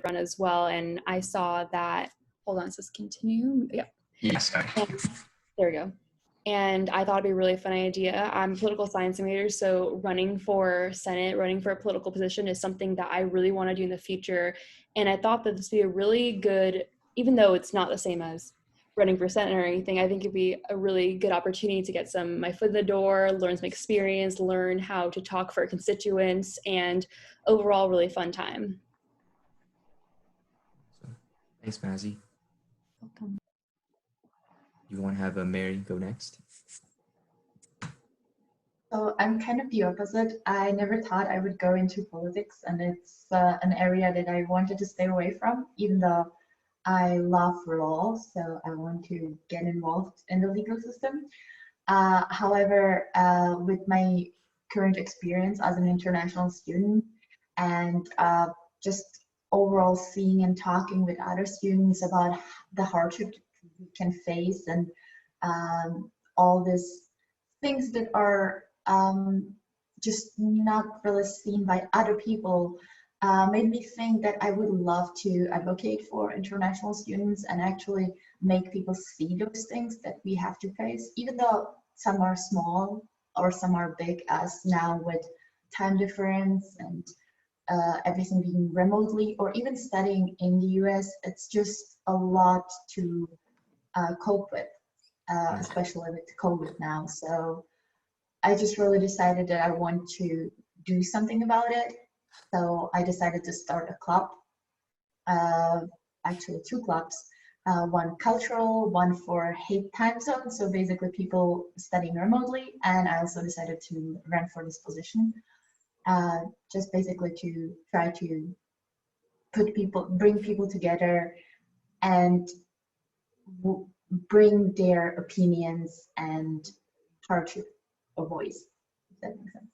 run as well, and I saw that, hold on, does this continue? Yeah. Yes. And, there we go. And I thought it'd be a really fun idea. I'm a political science major, so running for Senate, running for a political position is something that I really want to do in the future. And I thought that this would be a really good, even though it's not the same as running for Senate or anything, I think it'd be a really good opportunity to get my foot in the door, learn some experience, learn how to talk for constituents, and overall really fun time. Thanks, Mazzy. Welcome. You want to have Mary go next? So I'm kind of the opposite. I never thought I would go into politics, and it's an area that I wanted to stay away from, even though I love law, so I want to get involved in the legal system. However, with my current experience as an international student and just overall seeing and talking with other students about the hardship we can face and all these things that are just not really seen by other people, made me think that I would love to advocate for international students and actually make people see those things that we have to face, even though some are small or some are big, as now with time difference and everything being remotely, or even studying in the US. It's just a lot to cope with, especially with COVID now. So I just really decided that I want to do something about it. So I decided to start a club, actually 2 clubs, one cultural, one for hate time zone. So basically people studying remotely. And I also decided to run for this position, just basically to try to bring people together and bring their opinions and try to a voice, if that makes sense.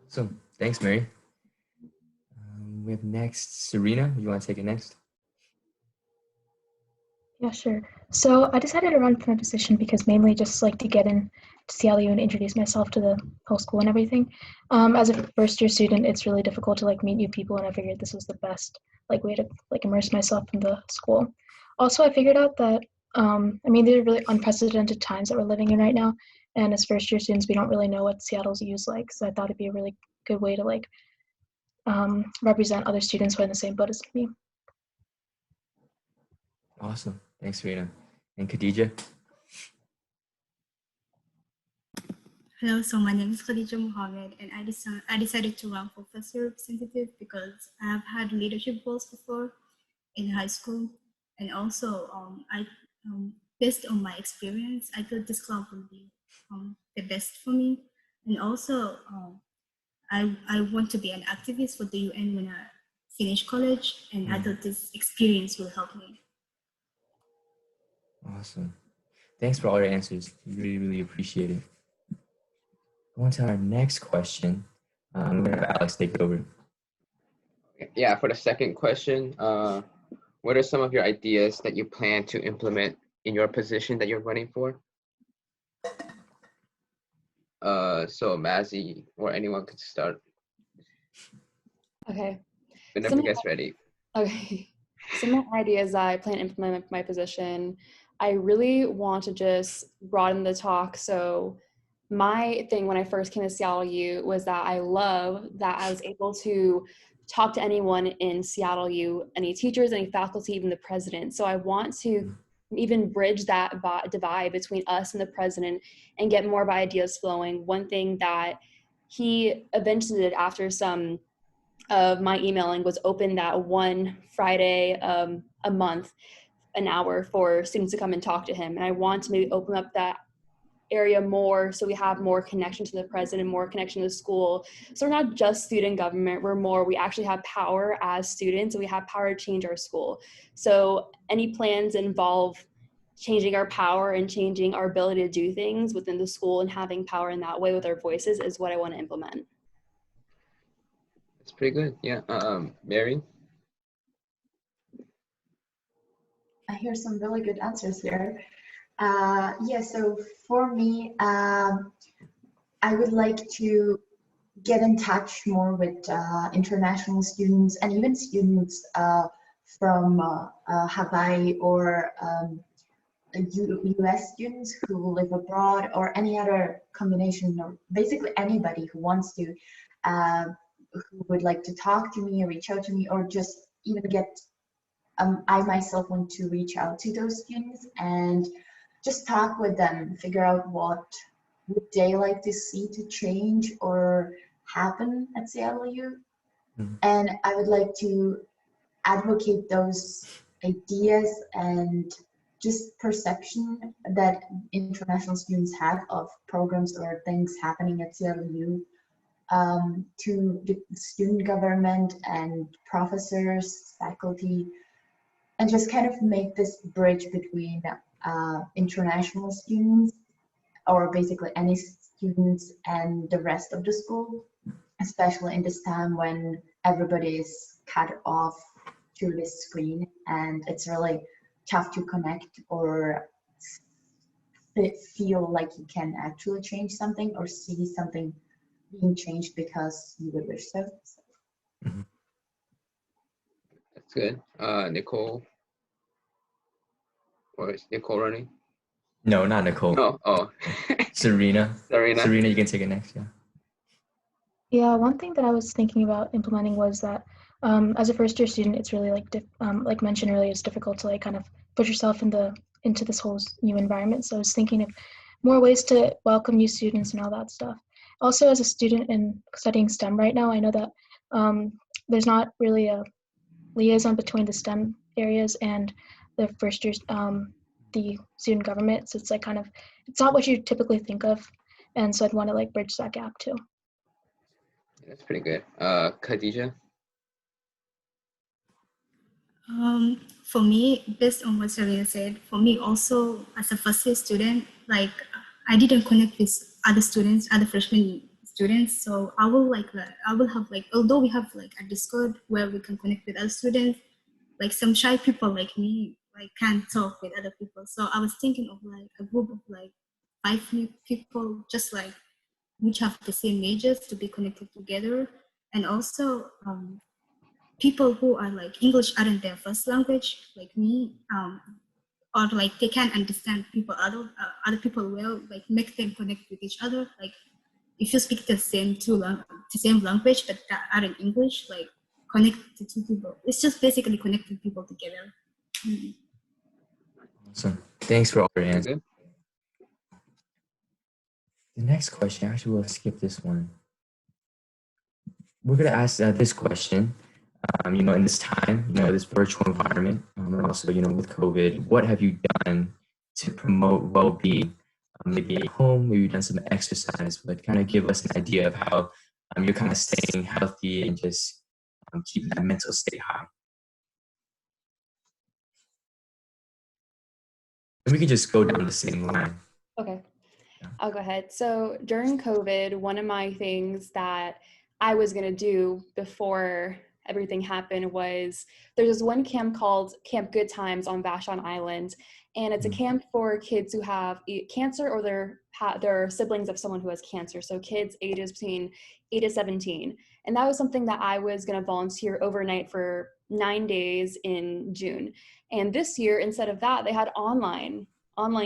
So thanks, Mary. We have next Serena. You want to take it next? Yeah, sure. So I decided to run for my position because mainly just like to get in to CLU and introduce myself to the whole school and everything. As a first year student, it's really difficult to like meet new people, and I figured this was the best like way to like immerse myself in the school. Also, I figured out that these are really unprecedented times that we're living in right now, and as first year students, we don't really know what Seattle's use like. So I thought it'd be a really good way to like represent other students who are in the same boat as me. Awesome. Thanks, Serena. And Khadija? Hello, so my name is Khadija Mohammed, and I decided to run for first year representative because I have had leadership roles before in high school, and also based on my experience, I thought this club would be the best for me, and also I want to be an activist for the UN when I finish college, and I thought this experience will help me. Awesome. Thanks for all your answers. Really, really appreciate it. On to our next question. I'm going to have Alex take it over. Yeah, for the second question, what are some of your ideas that you plan to implement in your position that you're running for? So Mazzy or anyone could start. Okay. Whenever you guys ready. Okay. Some of my ideas that I plan to implement my position, I really want to just broaden the talk. So my thing when I first came to Seattle U was that I love that I was able to talk to anyone in Seattle U, any teachers, any faculty, even the president. So I want to even bridge that divide between us and the president and get more of ideas flowing. One thing that he eventually did after some of my emailing was open that one Friday a month, an hour for students to come and talk to him. And I want to maybe open up that area more so we have more connection to the president, more connection to the school. So we're not just student government, we actually have power as students, and we have power to change our school. So any plans involve changing our power and changing our ability to do things within the school and having power in that way with our voices is what I want to implement. That's pretty good. Yeah. Mary? I hear some really good answers here. Yeah, so for me, I would like to get in touch more with international students and even students from Hawaii or US students who live abroad or any other combination, or basically anybody who wants to, who would like to talk to me or reach out to me, or just even get, I myself want to reach out to those students and just talk with them, figure out what would they like to see to change or happen at CLU. Mhm. And I would like to advocate those ideas and just perception that international students have of programs or things happening at CLU, to the student government and professors, faculty, and just kind of make this bridge between international students, or basically any students, and the rest of the school, especially in this time when everybody is cut off through this screen and it's really tough to connect or feel like you can actually change something or see something being changed because you would wish so. Mhm. That's good. Nicole, or is Nicole running? No, not Nicole. No. Oh, Serena. Serena. Serena, you can take it next. Yeah. Yeah, one thing that I was thinking about implementing was that as a first year student, it's really like mentioned earlier, it's difficult to like kind of put yourself into this whole new environment. So I was thinking of more ways to welcome new students and all that stuff. Also, as a student in studying STEM right now, I know that there's not really a liaison between the STEM areas and the first years, the student government. So it's like kind of, it's not what you typically think of. And so I'd want to like bridge that gap too. That's pretty good. Khadija. For me, based on what Serena said, for me also as a first year student, like I didn't connect with other students, other freshman students. So I will have like, although we have like a Discord where we can connect with other students, like some shy people like me, like can't talk with other people. So I was thinking of like a group of like 5 people, just like which have the same majors to be connected together. And also people who are like English aren't their first language, like me, or like they can understand people, other people well, like make them connect with each other. Like if you speak the same language but that aren't English, like connect the two people. It's just basically connecting people together. Mm. Awesome. Thanks for all your Pretty answers. good. The next question, actually, we'll skip this one. We're going to ask this question. In this time, this virtual environment, and also, with COVID, what have you done to promote well-being? Maybe at home, maybe you've done some exercise, but kind of give us an idea of how you're kind of staying healthy and just keeping that mental state high. And we can just go down the same line. Okay, Yeah. I'll go ahead. So during COVID, one of my things that I was going to do before everything happened was there's this one camp called Camp Good Times on Vashon Island. And it's a camp for kids who have cancer or their siblings of someone who has cancer. So kids ages between 8 to 17. And that was something that I was going to volunteer overnight for 9 days in June. And this year, instead of that, they had online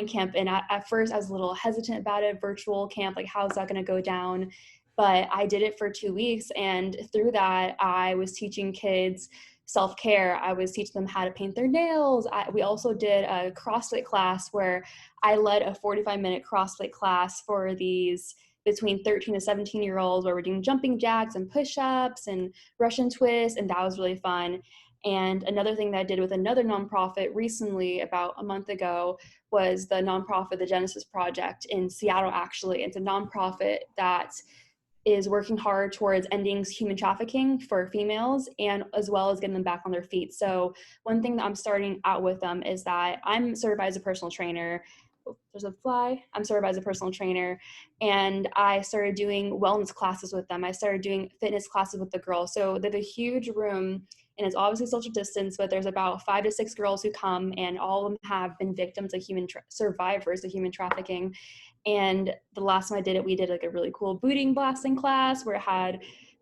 camp. And at first I was a little hesitant about it, virtual camp, like how's that going to go down? But I did it for 2 weeks. And through that, I was teaching kids self-care. I was teaching them how to paint their nails. We also did a CrossFit class where I led a 45-minute CrossFit class for these between 13 to 17-year-olds, where we're doing jumping jacks and push-ups and Russian twists. And that was really fun. And another thing that I did with another nonprofit recently, about a month ago, was the nonprofit, the Genesis Project in Seattle, actually. It's a nonprofit that is working hard towards ending human trafficking for females and as well as getting them back on their feet. So one thing that I'm starting out with them is that I'm certified as a personal trainer. Oh, there's a fly. I'm certified as a personal trainer, and I started doing wellness classes with them. I started doing fitness classes with the girls. So they have a huge room and it's obviously social distance, but there's about 5 to 6 girls who come, and all of them have been victims of survivors of human trafficking. And the last time I did it, we did like a really cool booting blasting class where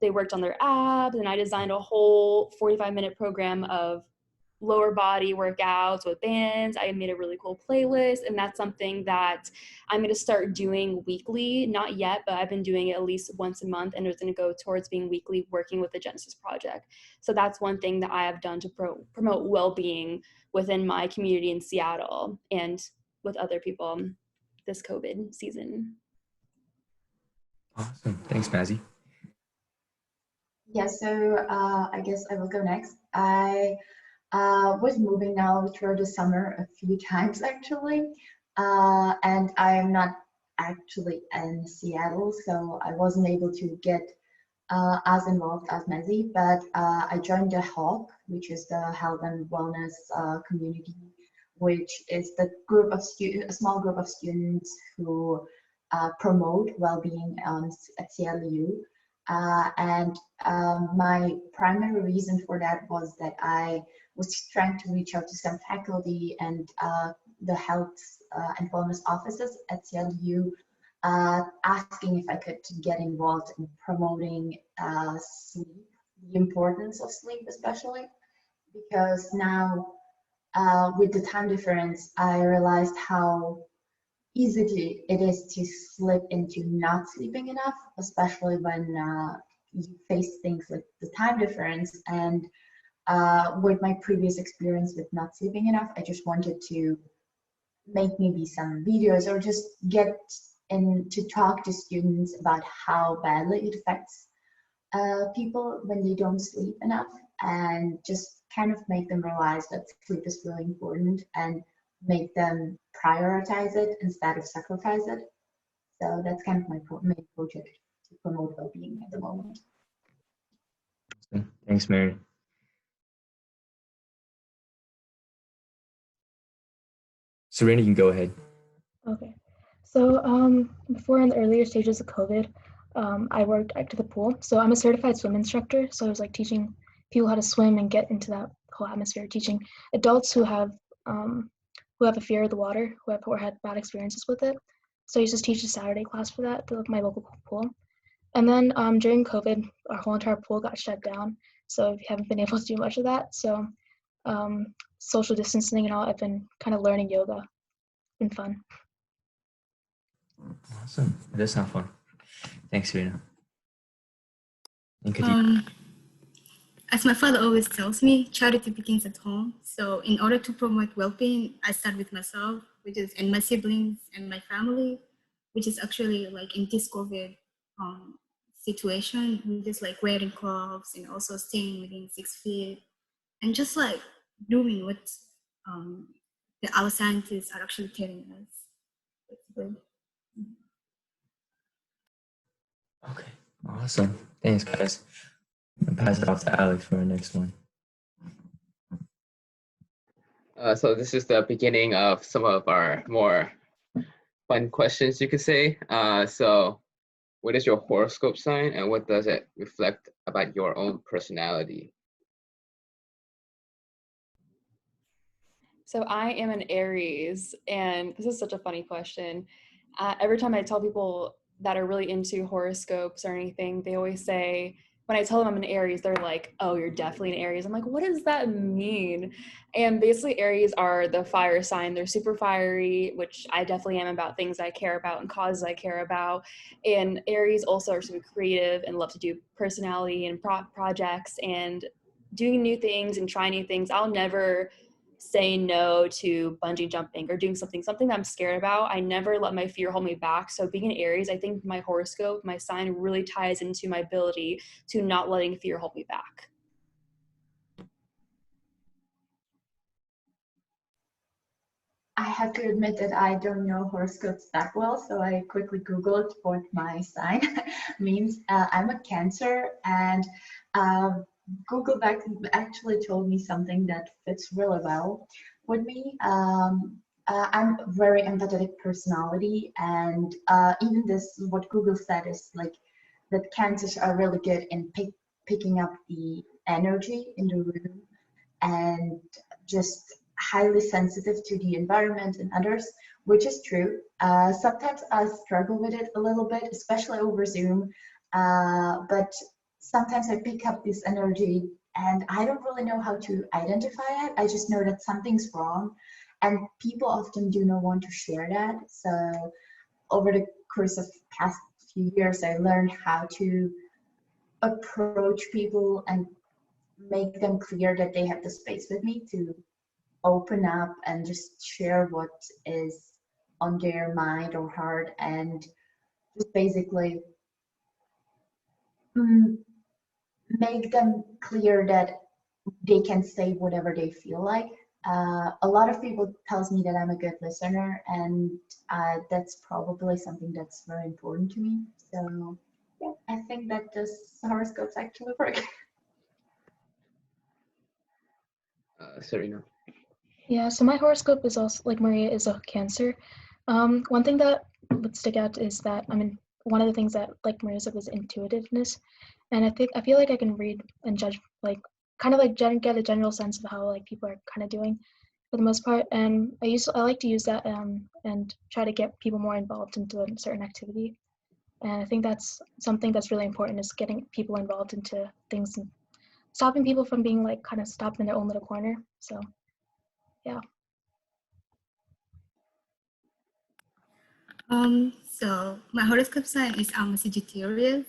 they worked on their abs, and I designed a whole 45-minute program of lower body workouts with bands. I made a really cool playlist, and that's something that I'm going to start doing weekly. Not yet, but I've been doing it at least once a month, and it's going to go towards being weekly, working with the Genesis Project. So that's one thing that I have done to promote well-being within my community in Seattle and with other people this COVID season. Awesome. Thanks, Mazzy. Yeah, so I guess I will go next. I was moving now through the summer a few times actually, and I am not actually in Seattle, so I wasn't able to get as involved as Mazzy, but I joined the HAWK, which is the Health and Wellness Community, which is the group of students, a small group of students who promote well-being at CLU. And my primary reason for that was that I was trying to reach out to some faculty and the health and wellness offices at CLU, asking if I could get involved in promoting sleep, the importance of sleep especially, because now with the time difference, I realized how easy it is to slip into not sleeping enough, especially when you face things like the time difference. And with my previous experience with not sleeping enough, I just wanted to make maybe some videos or just get in to talk to students about how badly it affects people when they don't sleep enough, and just kind of make them realize that sleep is really important and make them prioritize it instead of sacrifice it. So that's kind of my main project to promote well-being at the moment. Thanks, Mary. Serena, you can go ahead. Okay. So before in the earlier stages of COVID, I worked at the pool. So I'm a certified swim instructor. So I was like teaching people how to swim and get into that whole atmosphere, teaching adults who have a fear of the water, who had bad experiences with it. So I used to teach a Saturday class for that at my local pool. And then during COVID, our whole entire pool got shut down. So we haven't been able to do much of that. So social distancing and all, I've been kind of learning yoga. It's been fun. Awesome. It does sound fun. Thanks, Serena. And could you... As my father always tells me, charity begins at home. So in order to promote well-being, I start with myself, and my siblings and my family, which is actually like in this COVID situation, we just like wearing gloves and also staying within 6 feet and just like doing what our scientists are actually telling us. That's good. Okay, awesome. Thanks, guys. I'll pass it off to Alex for our next one. So this is the beginning of some of our more fun questions, you could say. So what is your horoscope sign and what does it reflect about your own personality? So I am an Aries, and this is such a funny question. Every time I tell people that are really into horoscopes or anything, they always say, when I tell them I'm an Aries, they're like, oh, you're definitely an Aries. I'm like, what does that mean? And basically Aries are the fire sign. They're super fiery, which I definitely am, about things I care about and causes I care about. And Aries also are super creative and love to do personality and projects and doing new things and trying new things. I'll never say no to bungee jumping or doing something that I'm scared about. I never let my fear hold me back. So being an Aries, I think my horoscope, my sign really ties into my ability to not letting fear hold me back. I have to admit that I don't know horoscopes that well, so I quickly Googled what my sign means. I'm a Cancer, and Google actually told me something that fits really well with me. I'm a very empathetic personality, and even what Google said is like that Cancers are really good in picking up the energy in the room and just highly sensitive to the environment and others, which is true. Sometimes I struggle with it a little bit, especially over Zoom. But sometimes I pick up this energy and I don't really know how to identify it. I just know that something's wrong. And people often do not want to share that. So over the course of past few years, I learned how to approach people and make them clear that they have the space with me to open up and just share what is on their mind or heart, and just basically make them clear that they can say whatever they feel like. A lot of people tells me that I'm a good listener, and that's probably something that's very important to me. So yeah, I think that this horoscopes actually work. Serena. Yeah, so my horoscope is also, like Maria, is a Cancer. One thing that would stick out is that, I mean, one of the things that, like Maria said, was intuitiveness. And I feel like I can read and judge, like, kind of like get a general sense of how like people are kind of doing for the most part. And I like to use that and try to get people more involved into a certain activity. And I think that's something that's really important, is getting people involved into things and stopping people from being like kind of stopped in their own little corner. So yeah. So my horoscope sign is I'm a Sagittarius,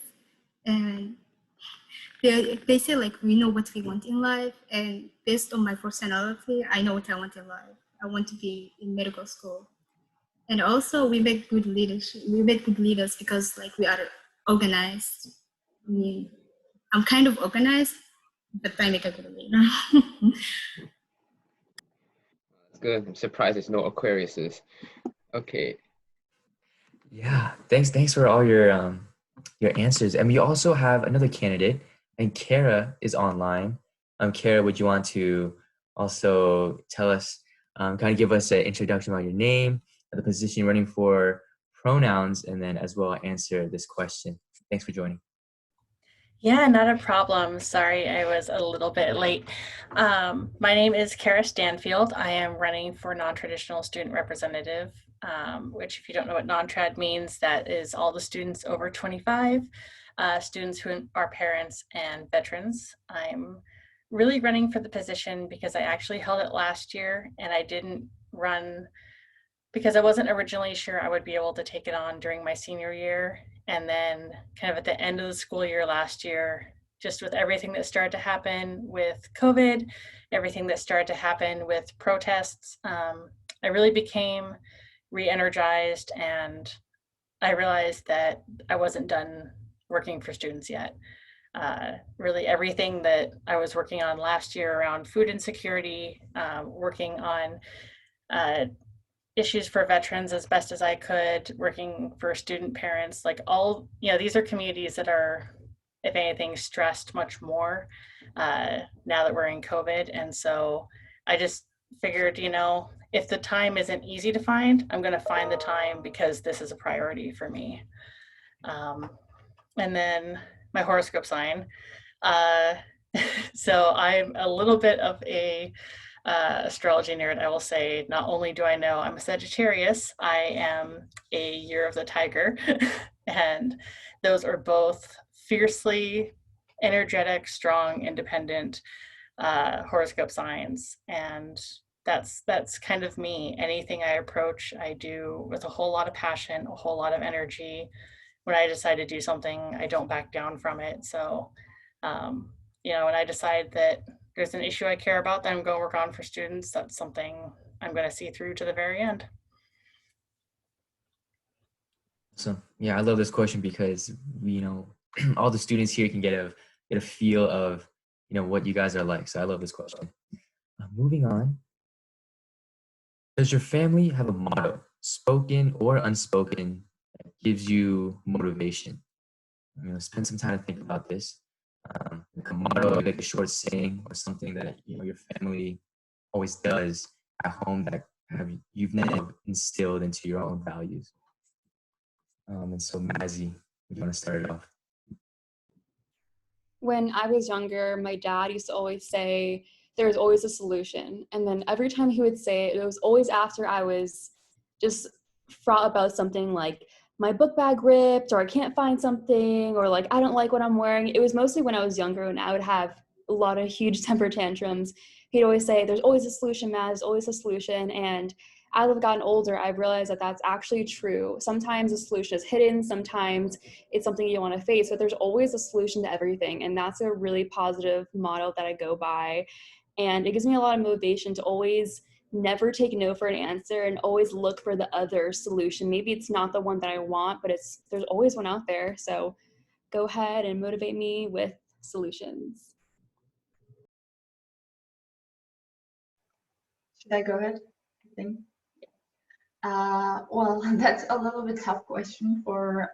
and they say like we know what we want in life, and based on my personality, I know what I want in life. I want to be in medical school, and also we make good leaders. We make good leaders because like we are organized. I mean, I'm kind of organized, but I make a good leader. That's good. I'm surprised there's no Aquariuses. Okay. Yeah, thanks for all your answers. And we also have another candidate, and Kara is online. Kara, would you want to also tell us, kind of give us an introduction about your name, the position you're running for, pronouns, and then as well answer this question. Thanks for joining. Yeah, not a problem. Sorry, I was a little bit late. My name is Kara Stanfield. I am running for non-traditional student representative, which if you don't know what non-trad means, that is all the students over 25, students who are parents and veterans. I'm really running for the position because I actually held it last year, and I didn't run because I wasn't originally sure I would be able to take it on during my senior year. And then kind of at the end of the school year last year, just with everything that started to happen with COVID, everything that started to happen with protests, I really became re-energized, and I realized that I wasn't done working for students yet. Really everything that I was working on last year around food insecurity, working on issues for veterans as best as I could, working for student parents, like all, these are communities that are, if anything, stressed much more now that we're in COVID. And so I just figured, if the time isn't easy to find, I'm going to find the time because this is a priority for me. And then my horoscope sign. So I'm a little bit of a astrology nerd. I will say, not only do I know I'm a Sagittarius, I am a year of the tiger. And those are both fiercely energetic, strong, independent horoscope signs. And that's kind of me. Anything I approach, I do with a whole lot of passion, a whole lot of energy. When I decide to do something, I don't back down from it. So, when I decide that there's an issue I care about that I'm going to work on for students, that's something I'm going to see through to the very end. So yeah, I love this question because all the students here can get a feel of what you guys are like. So I love this question. Moving on. Does your family have a motto, spoken or unspoken, that gives you motivation? Spend some time to think about this. Like a motto, like a short saying, or something that your family always does at home that you've now instilled into your own values. And so, Mazzy, you want to start it off? When I was younger, my dad used to always say there's always a solution. And then every time he would say it, it was always after I was just fraught about something like my book bag ripped, or I can't find something, or like I don't like what I'm wearing. It was mostly when I was younger and I would have a lot of huge temper tantrums. He'd always say, there's always a solution, Matt, there's always a solution. And as I've gotten older, I've realized that that's actually true. Sometimes the solution is hidden, sometimes it's something you want to face, but there's always a solution to everything. And that's a really positive motto that I go by. And it gives me a lot of motivation to always never take no for an answer and always look for the other solution. Maybe it's not the one that I want, but there's always one out there. So go ahead and motivate me with solutions. Should I go ahead? I think. Well, that's a little bit tough question for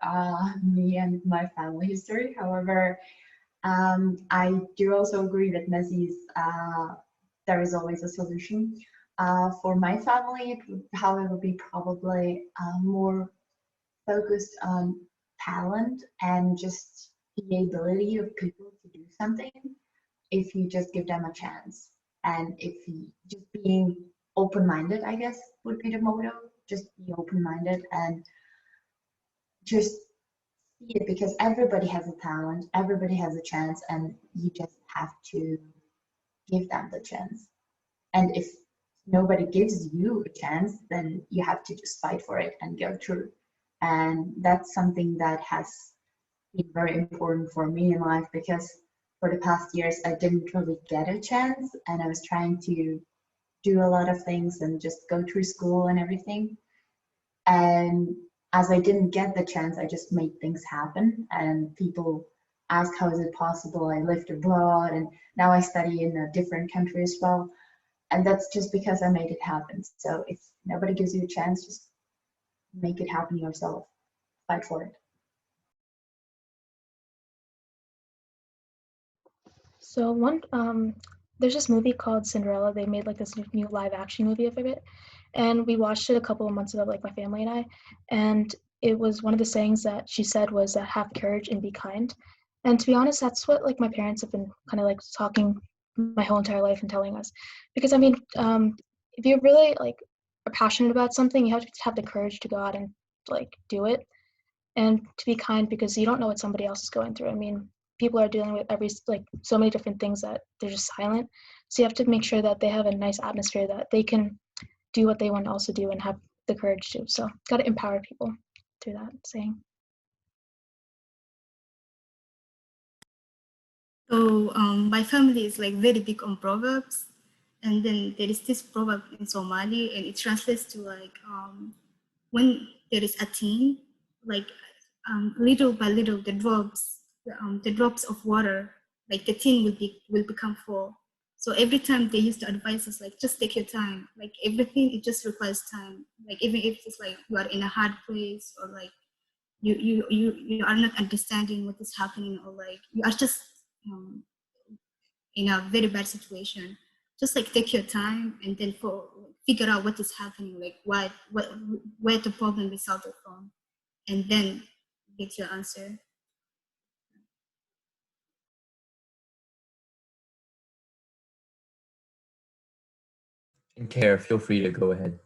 me and my family history. However, I do also agree that Messi's there is always a solution. For my family, it would, however, be probably more focused on talent and just the ability of people to do something if you just give them a chance. And if you just being open-minded, I guess, would be the motto. Just be open-minded and just see it, because everybody has a talent, everybody has a chance, and you just have to give them the chance. And if nobody gives you a chance, then you have to just fight for it and go through. And that's something that has been very important for me in life, because for the past years I didn't really get a chance, and I was trying to do a lot of things and just go through school and everything. And as I didn't get the chance, I just made things happen. And people ask, how is it possible? I lived abroad and now I study in a different country as well. And that's just because I made it happen. So if nobody gives you a chance, just make it happen yourself. Fight for it. So there's this movie called Cinderella. They made like this new live action movie of it, and we watched it a couple of months ago, like my family and I. And it was one of the sayings that she said was have courage and be kind. And to be honest, that's what like my parents have been kind of like talking my whole entire life and telling us. Because I mean, if you really like are passionate about something, you have to have the courage to go out and like do it, and to be kind, because you don't know what somebody else is going through. I mean, people are dealing with like so many different things that they're just silent. So you have to make sure that they have a nice atmosphere that they can do what they want to also do and have the courage to. So got to empower people through that saying. So my family is like very big on proverbs, and then there is this proverb in Somali, and it translates to like when there is a tin, like little by little the drops of water, like the tin will become full. So every time they used to advise us, like just take your time, like everything it just requires time. Like even if it's like you are in a hard place, or like you are not understanding what is happening, or like you are just in a very bad situation, just like take your time and then figure out what is happening, like where the problem resulted from, and then get your answer. And Kara, feel free to go ahead.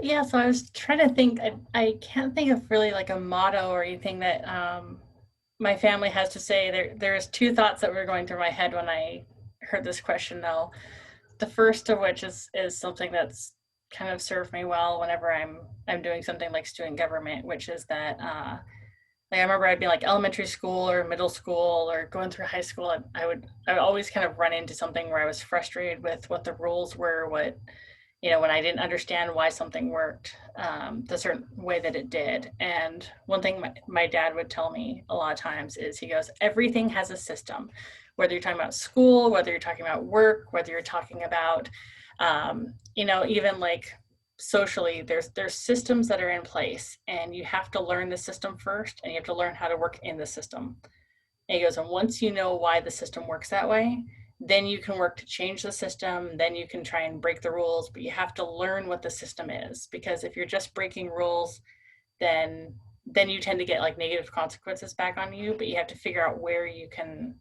Yeah, so I was trying to think. I can't think of really like a motto or anything that my family has to say. There's two thoughts that were going through my head when I heard this question, though. The first of which is something that's kind of served me well whenever I'm doing something like student government, which is that like I remember I'd be like elementary school or middle school or going through high school, and I would always kind of run into something where I was frustrated with what the rules were, what when I didn't understand why something worked the certain way that it did. And one thing my dad would tell me a lot of times is, he goes, everything has a system, whether you're talking about school, whether you're talking about work, whether you're talking about, even like socially, there's systems that are in place, and you have to learn the system first, and you have to learn how to work in the system. And he goes, and once you know why the system works that way, then you can work to change the system, then you can try and break the rules, but you have to learn what the system is, because if you're just breaking rules, then then you tend to get like negative consequences back on you, but you have to figure out where you can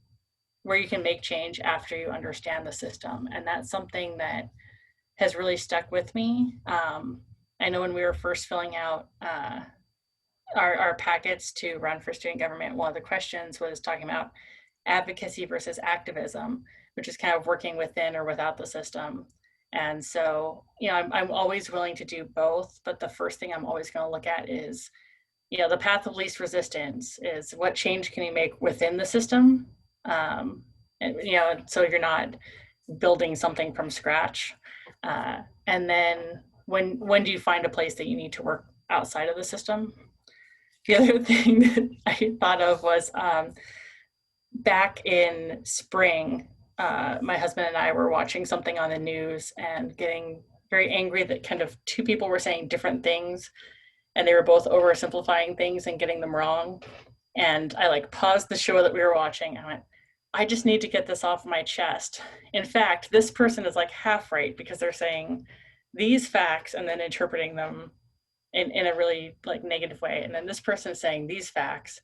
make change after you understand the system. And that's something that has really stuck with me. I know when we were first filling out our packets to run for student government, one of the questions was talking about advocacy versus activism, which is kind of working within or without the system. And so, you know, I'm always willing to do both, but the first thing I'm always going to look at is, you know, the path of least resistance is what change can you make within the system? And, you know, so you're not building something from scratch. And then when do you find a place that you need to work outside of the system? The other thing that I thought of was back in spring, my husband and I were watching something on the news and getting very angry that kind of two people were saying different things and they were both oversimplifying things and getting them wrong. And I like paused the show that we were watching and I went, I just need to get this off my chest. In fact, this person is like half right because they're saying these facts and then interpreting them in a really like negative way. And then this person is saying these facts,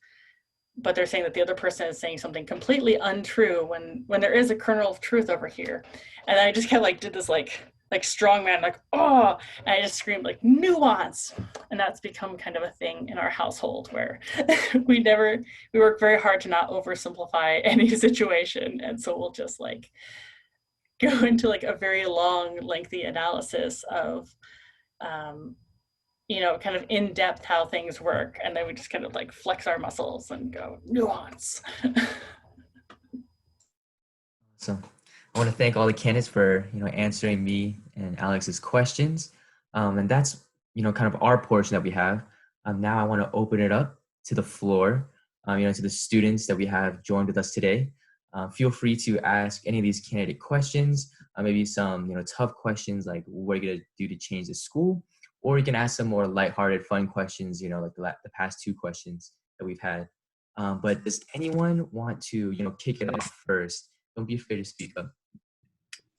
but they're saying that the other person is saying something completely untrue when there is a kernel of truth over here. And I just kind of like did this like strong man, like, oh, and I just screamed like nuance. And that's become kind of a thing in our household where we work very hard to not oversimplify any situation. And so we'll just like go into like a very long, lengthy analysis of, you know, kind of in depth how things work. And then we just kind of like flex our muscles and go nuance. So I want to thank all the candidates for, you know, answering me and Alex's questions. And that's, you know, kind of our portion that we have. Now I want to open it up to the floor, you know, to the students that we have joined with us today. Feel free to ask any of these candidate questions, maybe some, you know, tough questions like what are you going to do to change the school? Or you can ask some more lighthearted, fun questions, you know, like the past two questions that we've had. But does anyone want to, you know, kick it off first? Don't be afraid to speak up.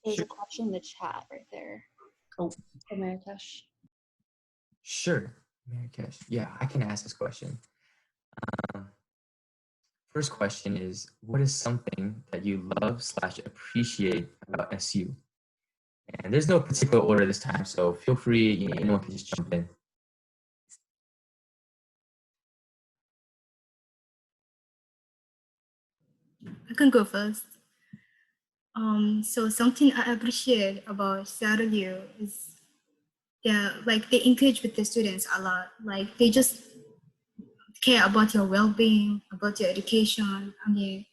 There's a question in the chat right there. Oh, Marrakesh. Sure, Marrakesh. Yeah, I can ask this question. First question is, what is something that you love / appreciate about SU? And there's no particular order this time, so feel free, you know, anyone can just jump in. I can go first. So something I appreciate about CRU is like they engage with the students a lot. Like they just care about your well-being, about your education. I mean,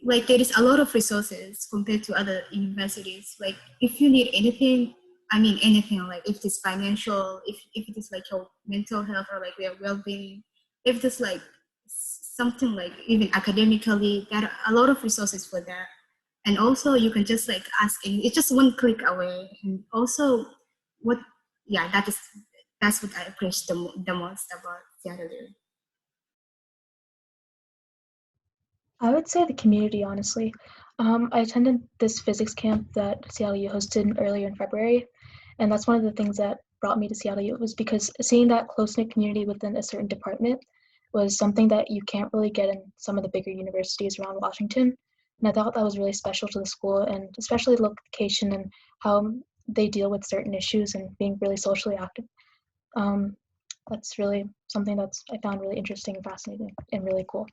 like there is a lot of resources compared to other universities. Like if you need anything, I mean anything, like if it's financial, if it is like your mental health or like your well-being, if it's like something like even academically, there are a lot of resources for that. And also you can just like ask, it's just one click away. And also that's what I appreciate the most about Seattle. I would say the community, honestly. I attended this physics camp that Seattle U hosted earlier in February, and that's one of the things that brought me to Seattle U was because seeing that close-knit community within a certain department was something that you can't really get in some of the bigger universities around Washington. And I thought that was really special to the school, and especially the location and how they deal with certain issues and being really socially active. That's really something that's I found really interesting and fascinating and really cool.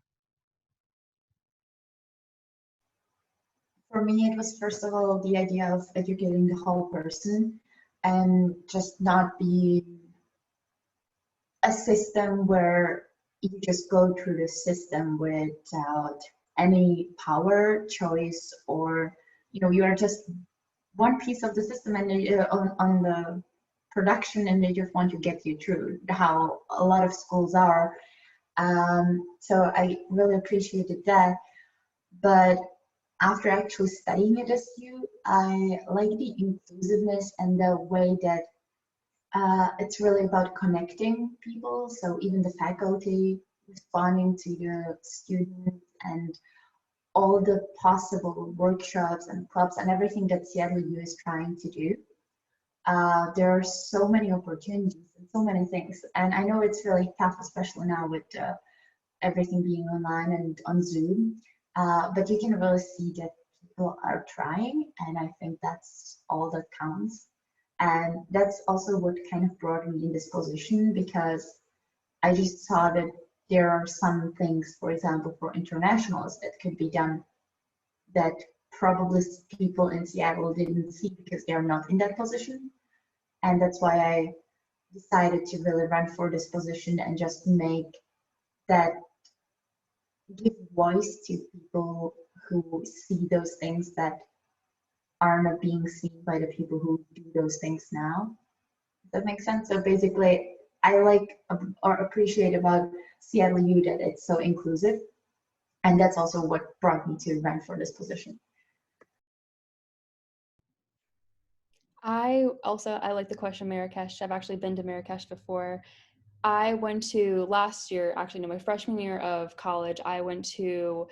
For me, it was first of all the idea of educating the whole person and just not be a system where you just go through the system without any power, choice, or you are just one piece of the system and on the production, and they just want to get you through how a lot of schools are. So I really appreciated that. But after actually studying at SU, I like the inclusiveness and the way that it's really about connecting people. So even the faculty responding to the students and all the possible workshops and clubs and everything that Seattle U is trying to do. There are so many opportunities and so many things. And I know it's really tough, especially now with everything being online and on Zoom. But you can really see that people are trying, and I think that's all that counts. And that's also what kind of brought me in this position, because I just saw that there are some things, for example, for internationals that could be done that probably people in Seattle didn't see because they're not in that position. And that's why I decided to really run for this position and just make that, give voice to people who see those things that are not being seen by the people who do those things now. Does that make sense? So basically, I like or appreciate about Seattle U that it's so inclusive. And that's also what brought me to run for this position. I like the question, Marrakesh. I've actually been to Marrakesh before. I went to last year, actually, no, my freshman year of college, I went to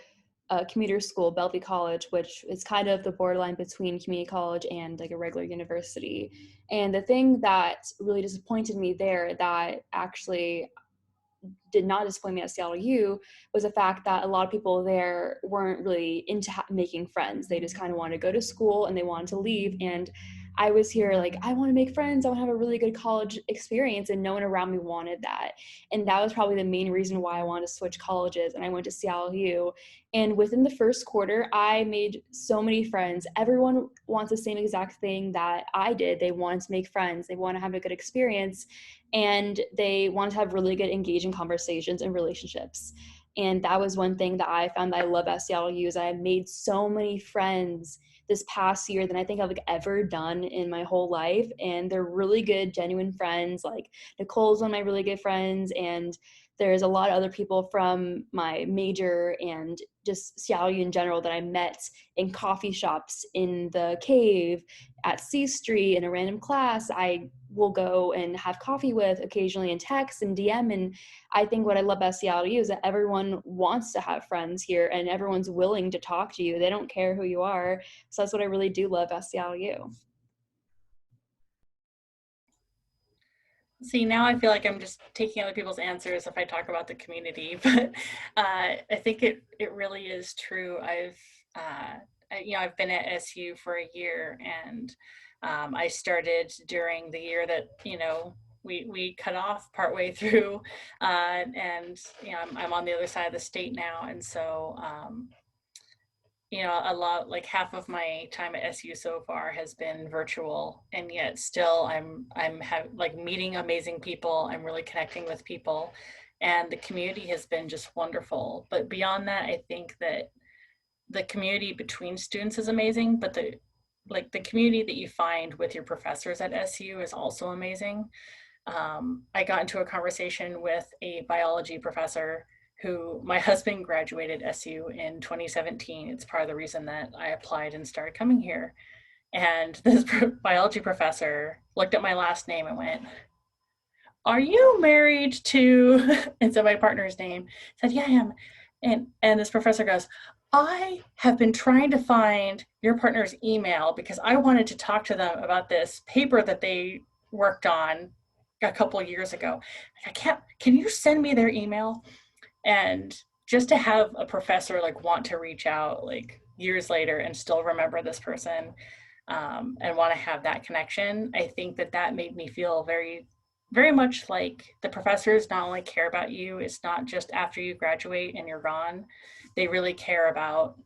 a commuter school, Bellevue College, which is kind of the borderline between community college and like a regular university. And the thing that really disappointed me there, that actually did not disappoint me at Seattle U, was the fact that a lot of people there weren't really into making friends. They just kind of wanted to go to school and they wanted to leave. And I was here like, I want to make friends. I want to have a really good college experience. And no one around me wanted that. And that was probably the main reason why I wanted to switch colleges. And I went to Seattle U. And within the first quarter, I made so many friends. Everyone wants the same exact thing that I did. They wanted to make friends. They want to have a good experience. And they want to have really good engaging conversations and relationships. And that was one thing that I found that I love at Seattle U, is I made so many friends this past year than I think I've like ever done in my whole life. And they're really good, genuine friends. Like Nicole's one of my really good friends, and there's a lot of other people from my major and just Seattle U in general that I met in coffee shops, in the Cave, at C Street, in a random class I will go and have coffee with occasionally, and text and DM. And I think what I love about Seattle U is that everyone wants to have friends here and everyone's willing to talk to you. They don't care who you are. So that's what I really do love about Seattle U. See, now I feel like I'm just taking other people's answers if I talk about the community, but I think it really is true. I've been at SU for a year, and I started during the year that we cut off partway through, and I'm on the other side of the state now, and so a lot, like half of my time at SU so far has been virtual, and yet still I'm meeting amazing people. I'm really connecting with people, and the community has been just wonderful. But beyond that, I think that the community between students is amazing, but the community that you find with your professors at SU is also amazing. I got into a conversation with a biology professor who my husband graduated SU in 2017. It's part of the reason that I applied and started coming here. And this biology professor looked at my last name and went, "Are you married to," and said my partner's name. I said, "Yeah, I am." And this professor goes, "I have been trying to find your partner's email because I wanted to talk to them about this paper that they worked on a couple of years ago. Can you send me their email?" And just to have a professor want to reach out years later and still remember this person, and want to have that connection, I think that made me feel very, very much like the professors not only care about you, it's not just after you graduate and you're gone. They really care about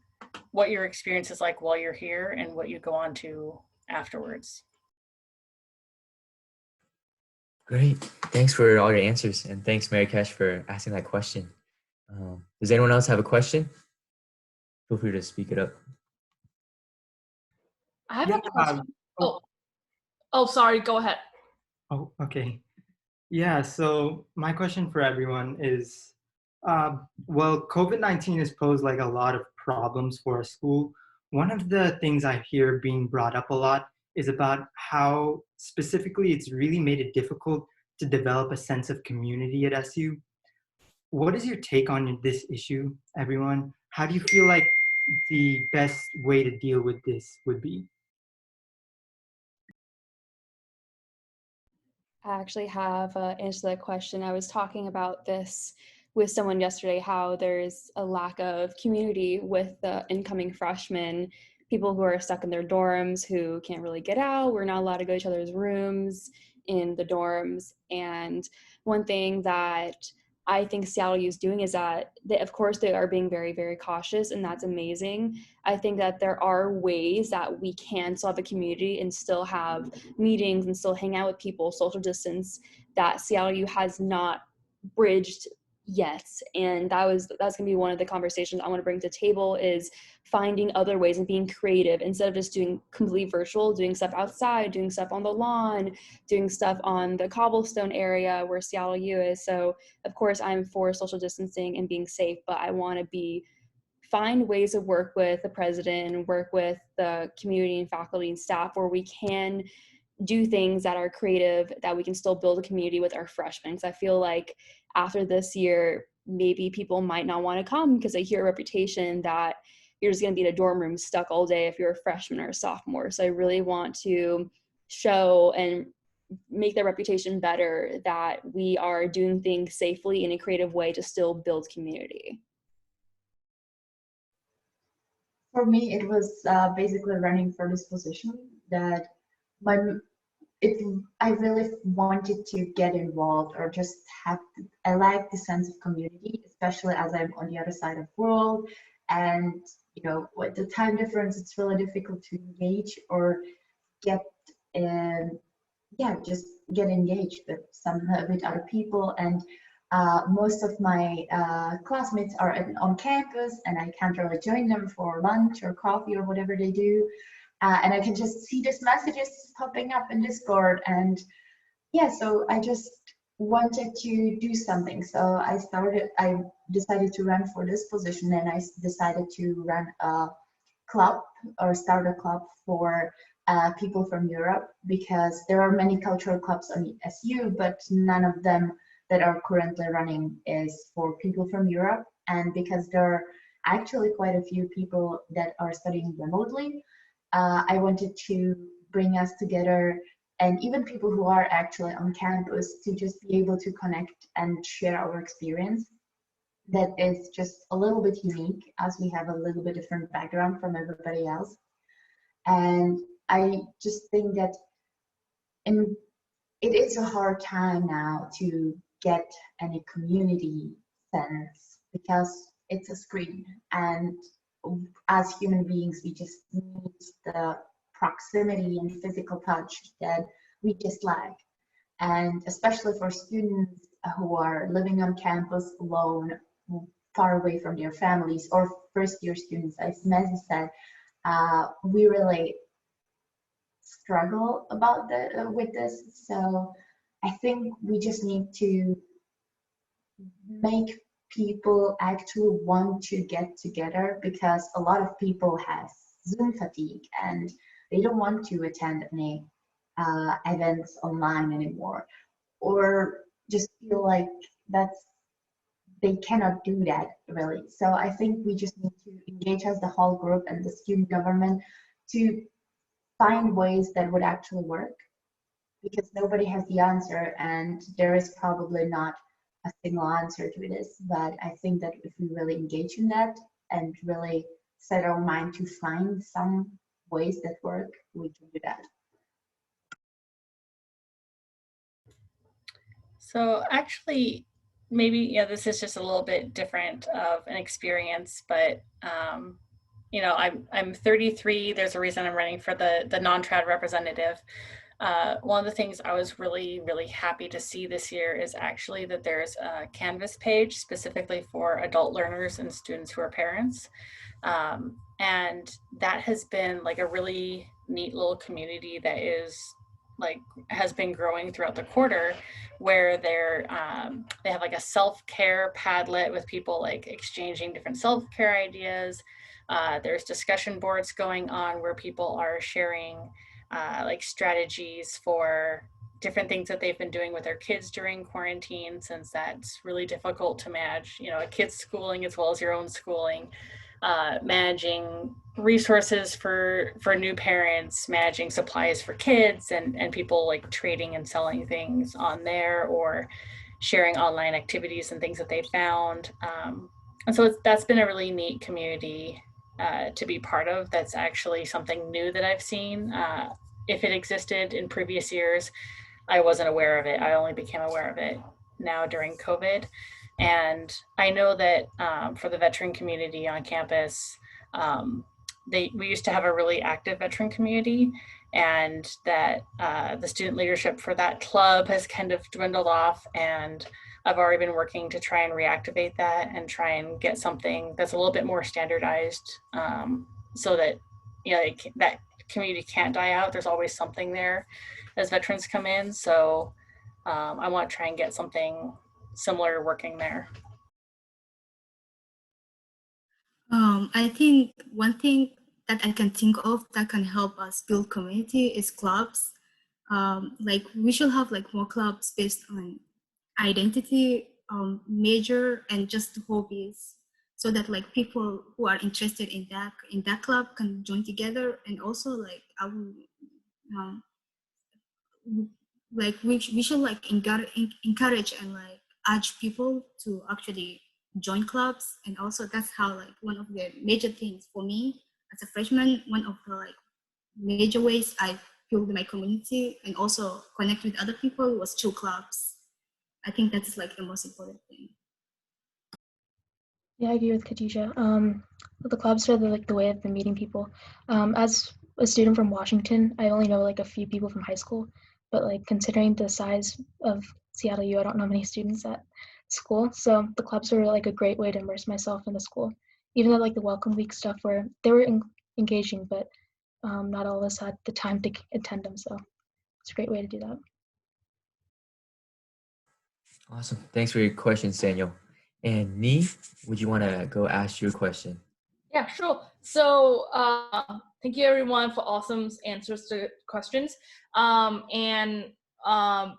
what your experience is like while you're here and what you go on to afterwards. Great. Thanks for all your answers. And thanks, Marrakesh, for asking that question. Does anyone else have a question? Feel free to speak it up. I have a question. Sorry, go ahead. Oh, okay. Yeah, so my question for everyone is, well, COVID-19 has posed a lot of problems for a school. One of the things I hear being brought up a lot is about how specifically it's really made it difficult to develop a sense of community at SU. What is your take on this issue, everyone? How do you feel like the best way to deal with this would be? I actually have an answer to that question. I was talking about this with someone yesterday, how there's a lack of community with the incoming freshmen, people who are stuck in their dorms, who can't really get out. We're not allowed to go to each other's rooms in the dorms. And one thing that I think Seattle U is doing is that they, of course, they are being very, very cautious, and that's amazing. I think that there are ways that we can still have a community and still have meetings and still hang out with people, social distance, that Seattle U has not bridged yet. And that's gonna be one of the conversations I want to bring to the table, is finding other ways and being creative instead of just doing completely virtual, doing stuff outside, doing stuff on the lawn, doing stuff on the cobblestone area where Seattle U is. So of course I'm for social distancing and being safe, but I want to find ways to work with the president and work with the community and faculty and staff where we can do things that are creative, that we can still build a community with our freshmen. Because I feel like after this year, maybe people might not want to come because they hear a reputation that you're just going to be in a dorm room stuck all day if you're a freshman or a sophomore. So I really want to show and make their reputation better, that we are doing things safely in a creative way to still build community. For me, it was basically running for this position that my it I really wanted to get involved, or just have. I like the sense of community, especially as I'm on the other side of the world, and with the time difference, it's really difficult to engage or get um, just get engaged with with other people. And most of my classmates are on campus, and I can't really join them for lunch or coffee or whatever they do. And I can just see these messages popping up in Discord, and so I just wanted to do something. So I decided to run for this position, and I decided to run a club, or start a club for people from Europe, because there are many cultural clubs on SU, but none of them that are currently running is for people from Europe. And because there are actually quite a few people that are studying remotely, I wanted to bring us together, and even people who are actually on campus, to just be able to connect and share our experience. That is just a little bit unique, as we have a little bit different background from everybody else. And I just think that it is a hard time now to get any community sense, because it's a screen, and as human beings we just need the proximity and physical touch that we just lack. And especially for students who are living on campus alone, far away from their families, or first year students, as Mezi said, we really struggle with this. So I think we just need to make people actually want to get together, because a lot of people have Zoom fatigue and they don't want to attend any events online anymore, or just feel like they cannot do that really. So I think we just need to engage as the whole group and the student government to find ways that would actually work, because nobody has the answer, and there is probably not a single answer to this. But I think that if we really engage in that and really set our mind to find some ways that work, we can do that. So actually, maybe this is just a little bit different of an experience, but I'm 33. There's a reason I'm running for the non-trad representative. One of the things I was really, really happy to see this year is actually that there's a Canvas page specifically for adult learners and students who are parents. And that has been like a really neat little community that has been growing throughout the quarter, where they have like a self-care Padlet with people like exchanging different self-care ideas. There's discussion boards going on where people are sharing like strategies for different things that they've been doing with their kids during quarantine, since that's really difficult to manage, a kid's schooling as well as your own schooling. managing resources for new parents, managing supplies for kids, and people like trading and selling things on there, or sharing online activities and things that they found. And so that's been a really neat community to be part of. That's actually something new that I've seen. If it existed in previous years, I wasn't aware of it. I only became aware of it now during COVID. And I know that for the veteran community on campus, we used to have a really active veteran community, and that the student leadership for that club has kind of dwindled off. And I've already been working to try and reactivate that and try and get something that's a little bit more standardized, so that that community can't die out. There's always something there as veterans come in. So I want to try and get something similar working there. I think one thing that I can think of that can help us build community is clubs. Like we should have like more clubs based on identity, major, and just hobbies, so that like people who are interested in that club can join together. And also like I will, um, like we should like encourage and like urge people to actually join clubs. And also that's how like one of the major things for me as a freshman, one of the like major ways I build my community and also connect with other people was through clubs. I think that's like the most important thing. Yeah, I agree with Khadija. The clubs are the way I've been meeting people. As a student from Washington, I only know like a few people from high school, but like considering the size of Seattle U, I don't know many students at school. So the clubs were like a great way to immerse myself in the school. Even though like the welcome week stuff where they were engaging, but not all of us had the time to attend them. So it's a great way to do that. Awesome. Thanks for your questions, Daniel. And Nee, would you want to go ask your question? Yeah, sure. So thank you everyone for awesome answers to questions.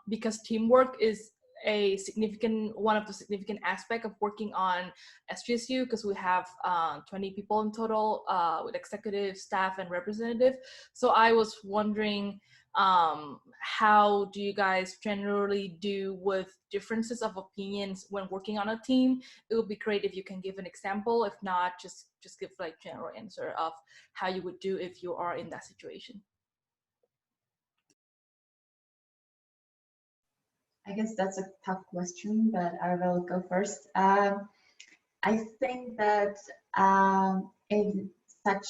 Because teamwork is one of the significant aspect of working on SGSU, because we have 20 people in total with executive, staff, and representative. So I was wondering, how do you guys generally do with differences of opinions when working on a team? It would be great if you can give an example. If not, just give like general answer of how you would do if you are in that situation. I guess that's a tough question, but I will go first. I think that in such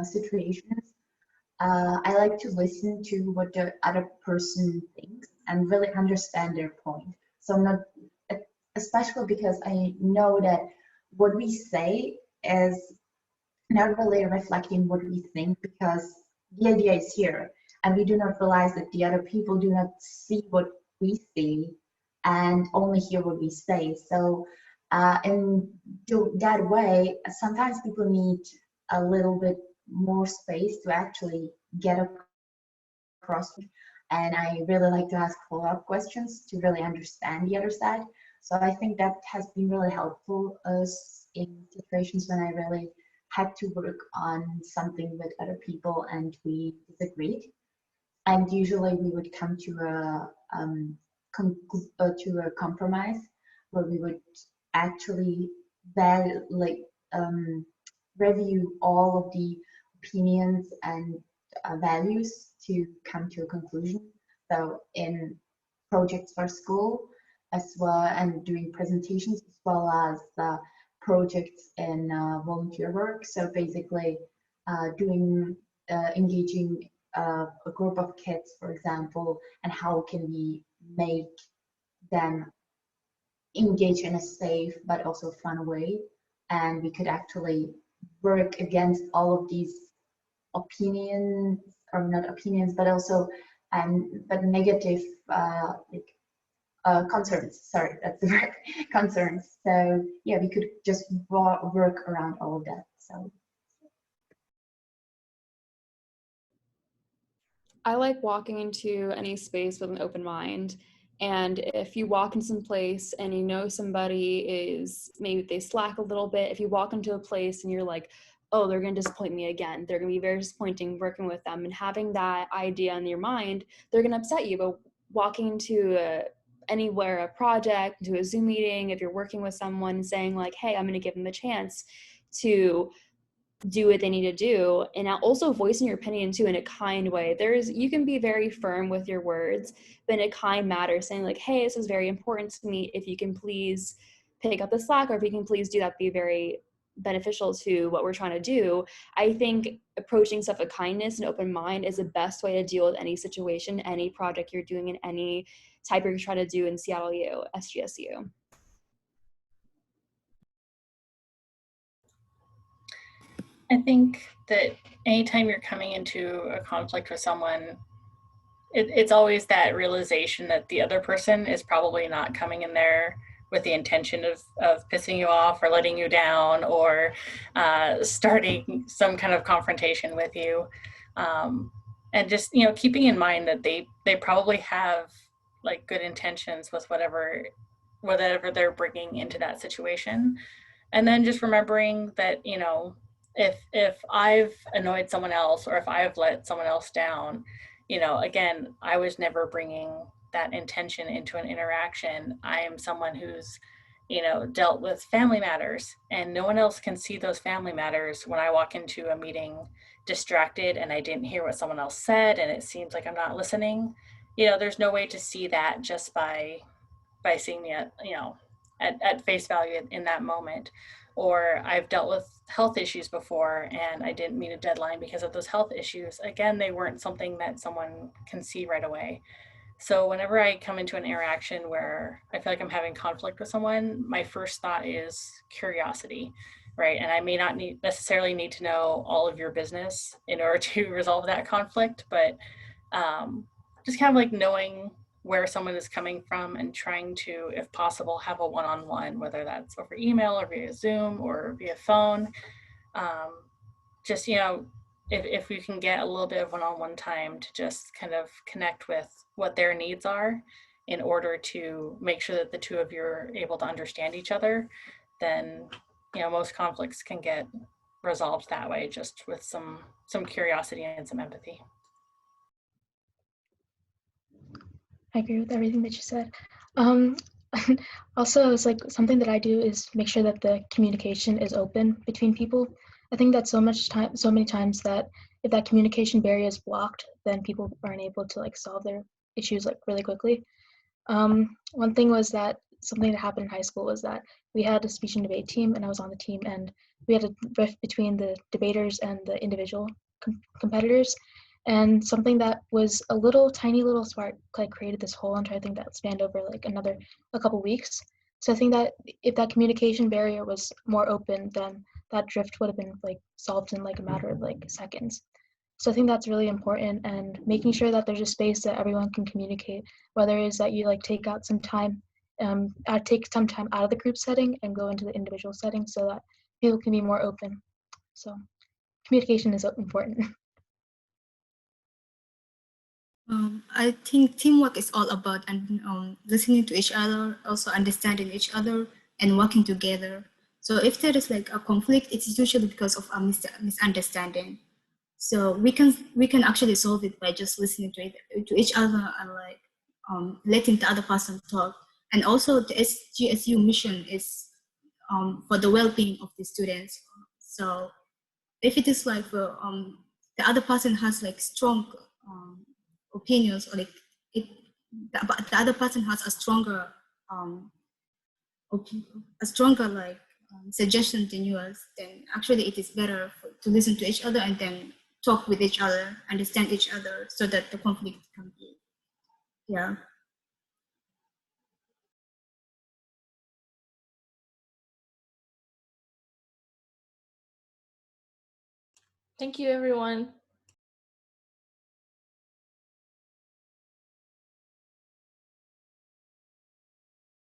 situations, I like to listen to what the other person thinks and really understand their point. So not, especially because I know that what we say is not really reflecting what we think, because the idea is here and we do not realize that the other people do not see what we see and only hear what we say. So in that way, sometimes people need a little bit more space to actually get across. And I really like to ask follow-up questions to really understand the other side. So I think that has been really helpful in situations when I really had to work on something with other people and we disagreed. And usually we would come to a compromise where we would actually review all of the opinions and values to come to a conclusion. So in projects for school as well, and doing presentations, as well as projects in volunteer work. So basically engaging a group of kids, for example, and how can we make them engage in a safe but also fun way. And we could actually work against all of these opinions, or not opinions, but also but negative concerns. Sorry, that's the word. Concerns. So yeah, we could just work around all of that. So I like walking into any space with an open mind. And if you walk in some place and you know somebody is, maybe they slack a little bit, if you walk into a place and you're like, oh, they're going to disappoint me again, they're going to be very disappointing working with them, and having that idea in your mind, they're going to upset you. But walking into anywhere, a project, into a Zoom meeting, if you're working with someone, saying like, hey, I'm going to give them a chance to do what they need to do, and also voicing your opinion too in a kind way. You can be very firm with your words, but in a kind manner, saying like, hey, this is very important to me, if you can please pick up the slack, or if you can please do that, be very beneficial to what we're trying to do. I think approaching stuff with kindness and open mind is the best way to deal with any situation, any project you're doing, in any type you're trying to do in Seattle U, SGSU. I think that anytime you're coming into a conflict with someone, it's always that realization that the other person is probably not coming in there with the intention of pissing you off or letting you down, or starting some kind of confrontation with you. And just, keeping in mind that they probably have like good intentions with whatever they're bringing into that situation. And then just remembering that, if I've annoyed someone else, or if I've let someone else down, again, I was never bringing that intention into an interaction. I am someone who's, dealt with family matters, and no one else can see those family matters when I walk into a meeting distracted and I didn't hear what someone else said and it seems like I'm not listening. There's no way to see that just by seeing me at face value in that moment. Or I've dealt with health issues before and I didn't meet a deadline because of those health issues. Again, they weren't something that someone can see right away. So whenever I come into an interaction where I feel like I'm having conflict with someone, my first thought is curiosity, right? And I may not necessarily need to know all of your business in order to resolve that conflict, but just kind of like knowing where someone is coming from and trying to, if possible, have a one-on-one, whether that's over email or via Zoom or via phone. Just, if we can get a little bit of one-on-one time to just kind of connect with what their needs are in order to make sure that the two of you are able to understand each other, then, most conflicts can get resolved that way, just with some curiosity and some empathy. I agree with everything that you said. Also, it's like something that I do is make sure that the communication is open between people. I think that so many times that if that communication barrier is blocked, then people aren't able to like solve their issues like really quickly. One thing was that something that happened in high school was that we had a speech and debate team, and I was on the team, and we had a rift between the debaters and the individual competitors. And something that was a tiny little spark like created this whole entire thing that spanned over like a couple weeks. So I think that if that communication barrier was more open, then that drift would have been like solved in like a matter of like seconds. So I think that's really important, and making sure that there's a space that everyone can communicate, whether it's that you like take some time out of the group setting and go into the individual setting so that people can be more open. So communication is important. I think teamwork is all about listening to each other, also understanding each other, and working together. So if there is like a conflict, it's usually because of a misunderstanding. So we can actually solve it by just listening to each other and like letting the other person talk. And also the SGSU mission is for the well-being of the students. So if it is like the other person has like strong opinions, or like the other person has a stronger like suggestion than yours, then actually it is better to listen to each other and then talk with each other, understand each other, so that the conflict can be, yeah. Thank you, everyone.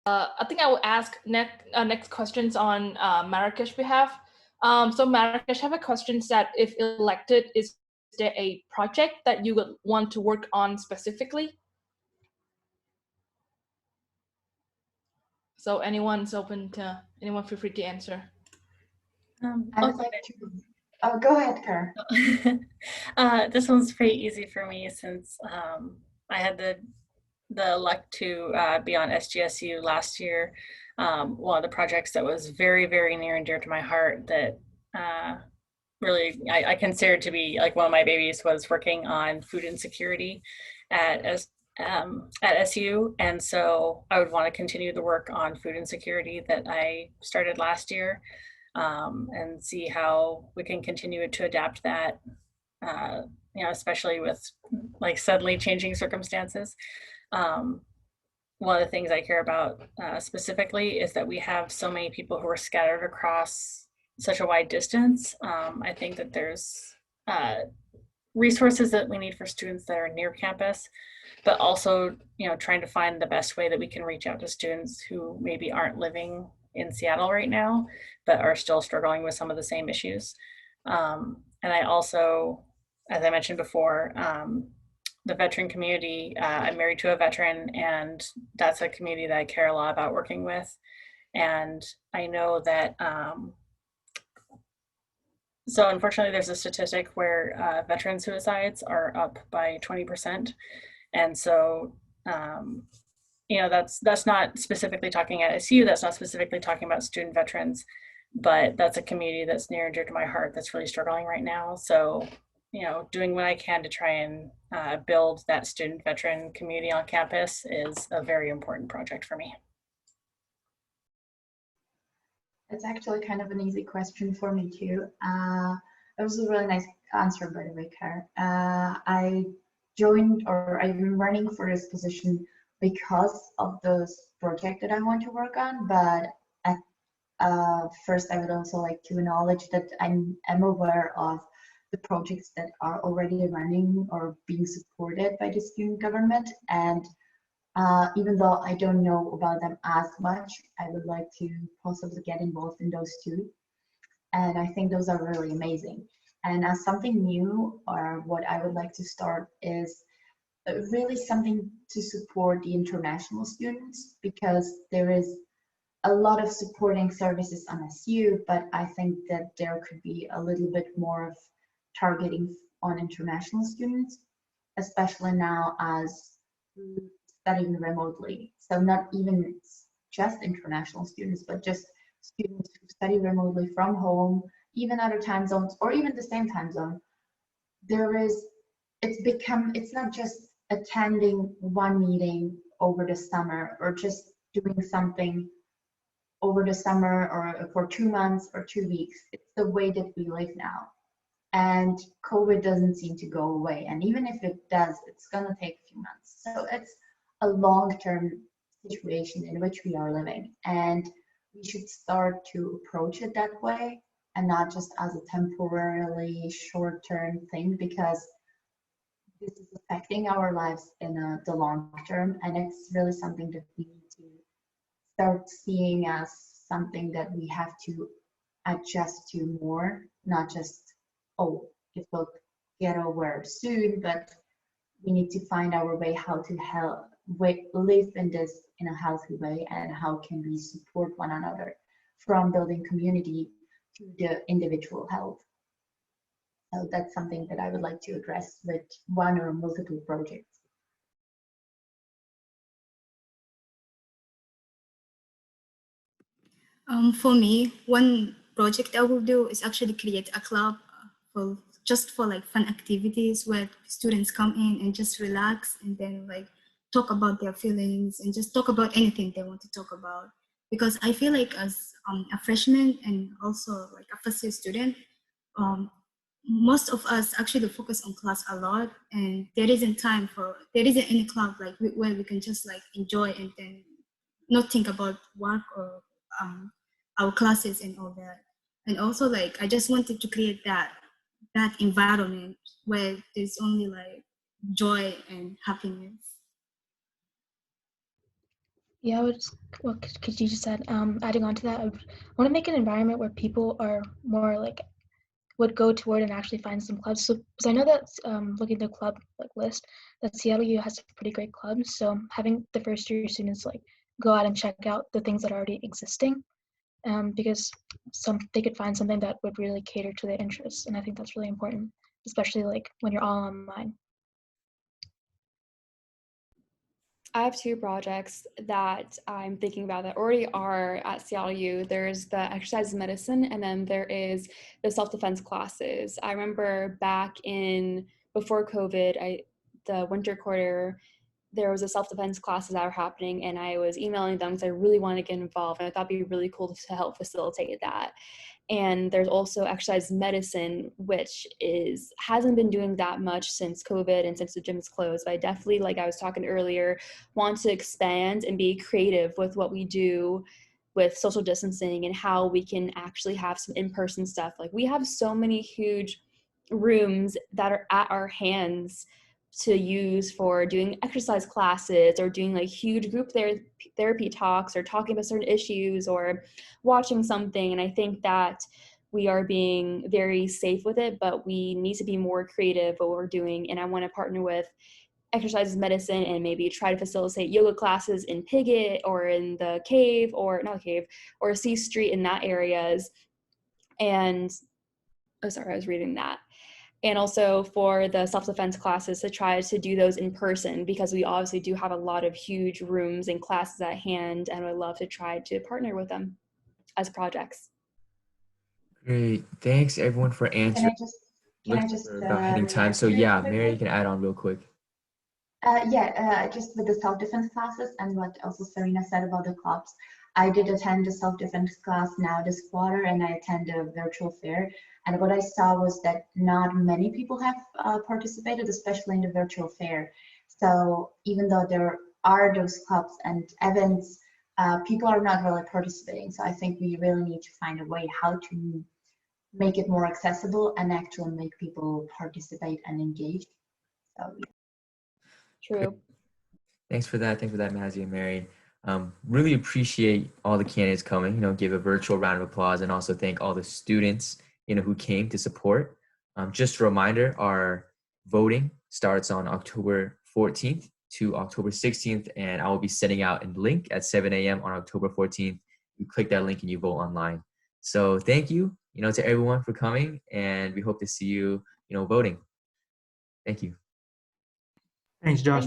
I think I will ask next questions on Marrakesh behalf. So Marrakesh, have a question that if elected, is there a project that you would want to work on specifically? So anyone's open to, anyone feel free to answer. I would like to. Oh, go ahead, Kara. This one's pretty easy for me since I had the luck to be on SGSU last year. One of the projects that was very, very near and dear to my heart that really I considered to be like one of my babies was working on food insecurity at SU. And so I would want to continue the work on food insecurity that I started last year, and see how we can continue to adapt that, especially with like suddenly changing circumstances. One of the things I care about specifically is that we have so many people who are scattered across such a wide distance. I think that there's resources that we need for students that are near campus, but also, trying to find the best way that we can reach out to students who maybe aren't living in Seattle right now, but are still struggling with some of the same issues. And I also, as I mentioned before, the veteran community, I'm married to a veteran, and that's a community that I care a lot about working with. And I know that, so unfortunately there's a statistic where veteran suicides are up by 20%. And so, that's not specifically talking at SU, that's not specifically talking about student veterans, but that's a community that's near and dear to my heart that's really struggling right now. So, doing what I can to try and build that student veteran community on campus is a very important project for me. It's actually kind of an easy question for me too. That was a really nice answer, by the way, Kara. I've been running for this position because of this project that I want to work on, but first I would also like to acknowledge that I'm aware of the projects that are already running or being supported by the student government, and even though I don't know about them as much, I would like to possibly get involved in those too. And I think those are really amazing. And as something new, or what I would like to start is really something to support the international students, because there is a lot of supporting services on SU, but I think that there could be a little bit more of targeting on international students, especially now as studying remotely. So not even just international students, but just students who study remotely from home, even other time zones, or even the same time zone. It's not just attending one meeting over the summer or just doing something over the summer or for 2 months or 2 weeks. It's the way that we live now. And COVID doesn't seem to go away. And even if it does, it's going to take a few months. So it's a long-term situation in which we are living. And we should start to approach it that way and not just as a temporarily short-term thing, because this is affecting our lives in the long term. And it's really something that we need to start seeing as something that we have to adjust to more, not just, oh, it will get over soon, but we need to find our way how to live in this in a healthy way, and how can we support one another from building community to the individual health. So that's something that I would like to address with one or multiple projects. For me, one project I will do is actually create a club for like fun activities where students come in and just relax and then like talk about their feelings and just talk about anything they want to talk about. Because I feel like as a freshman and also like a first year student, most of us actually focus on class a lot, and there isn't any club like where we can just like enjoy and then not think about work or our classes and all that. And also like I just wanted to create that environment where there's only like joy and happiness. Yeah, what Khadija just said, adding on to that, I want to make an environment where people are more like would go toward and actually find some clubs. So, because I know that looking at the club like list, that Seattle U has pretty great clubs. So having the first year students like go out and check out the things that are already existing, because they could find something that would really cater to their interests, and I think that's really important, especially like when you're all online. I have two projects that I'm thinking about that already are at CLU. There's the exercise medicine, and then there is the self-defense classes. I remember back in before COVID, the winter quarter, there was a self-defense classes that were happening, and I was emailing them because I really wanted to get involved, and I thought it'd be really cool to help facilitate that. And there's also exercise medicine, which hasn't been doing that much since COVID and since the gym is closed. But I definitely, like I was talking earlier, want to expand and be creative with what we do with social distancing and how we can actually have some in-person stuff. Like we have so many huge rooms that are at our hands to use for doing exercise classes or doing like huge group therapy talks or talking about certain issues or watching something. And I think that we are being very safe with it, but we need to be more creative with what we're doing. And I want to partner with exercise medicine and maybe try to facilitate yoga classes in Piggott or in the cave or not cave or C Street in that areas. And oh, sorry, I was reading that. And also for the self-defense classes to try to do those in person, because we obviously do have a lot of huge rooms and classes at hand, and I'd love to try to partner with them as projects. Great. Thanks everyone for answering. Can I just We're about hitting time. So yeah, Mary, you can add on real quick. Just with the self-defense classes and what also Serena said about the clubs. I did attend a self-defense class now this quarter, and I attend a virtual fair. And what I saw was that not many people have participated, especially in the virtual fair. So even though there are those clubs and events, people are not really participating. So I think we really need to find a way how to make it more accessible and actually make people participate and engage. So yeah. True. Thanks for that, Mazzy and Mary. Really appreciate all the candidates coming. Give a virtual round of applause and also thank all the students who came to support. Just a reminder, our voting starts on October 14th to October 16th, and I will be sending out a link at 7 a.m. on October 14th. You click that link and you vote online. So thank you, to everyone for coming, and we hope to see you, voting. Thank you. Thanks, Josh.